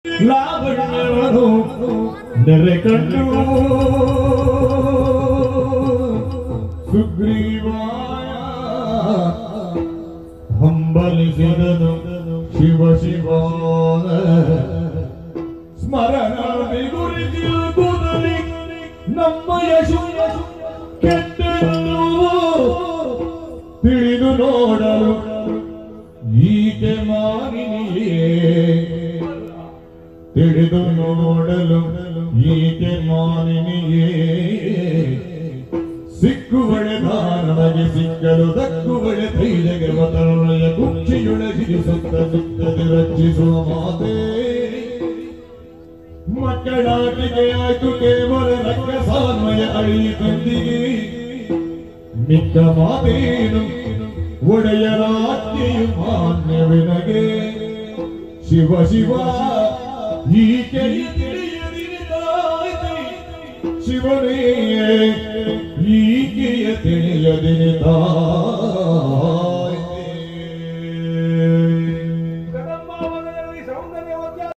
ಲಾವಣ್ಯವನ್ನು ನೆರೆ ಕಂಡು ಸುಗ್ರೀವಾಯ ಹಂಬಲಿಸಿದನು ಶಿವ ಶಿವಾನ ಸ್ಮರಣ ಬಿಗುರಿಸಿರುವುದಲಿ ನಮ್ಮ ಯಶು ಕೆಟ್ಟೆಂದು ತಿಳಿದು ನೋಡಲು ಈಕೆ ಮಾನಿನಿಯೇ ತಿಳಿದು ನೋಡಲು ಈಕೆ ಮಾನಿನಿಯೇ ಸಿಕ್ಕುವಳೆ ಧಾರಣಗೆ ಸಿಕ್ಕಲು ದಕ್ಕುವಳೆ ತೈಲೆಗೆ ಮತರೊಳೆಯ ಕುಕ್ಷಿಯೊಳಗಿರಿಸುತ್ತ ಸುತ್ತದೆ ರಕ್ಷಿಸುವ ಮಾತೆ ಮಕ್ಕಳಾಟಿಗೆ ಆಯ್ತು ಕೇವಲ ರಕ್ಕ ಸಾನ್ವಯ ಅಳಿತಂದಿಗೆ ಮಿಕ್ಕ ಮಾತೇನು ಒಡೆಯರಾಜ್ಞೆಯು ಮಾನ್ಯವಿನಗೆ ಶಿವ ಶಿವ ಈಕೆಯ ತಿಳಿಯದಿರಿತಾಯ್ತು ಶಿವನೇ ಈಕೆಯ ತಿಳಿಯದಿರಿತಾ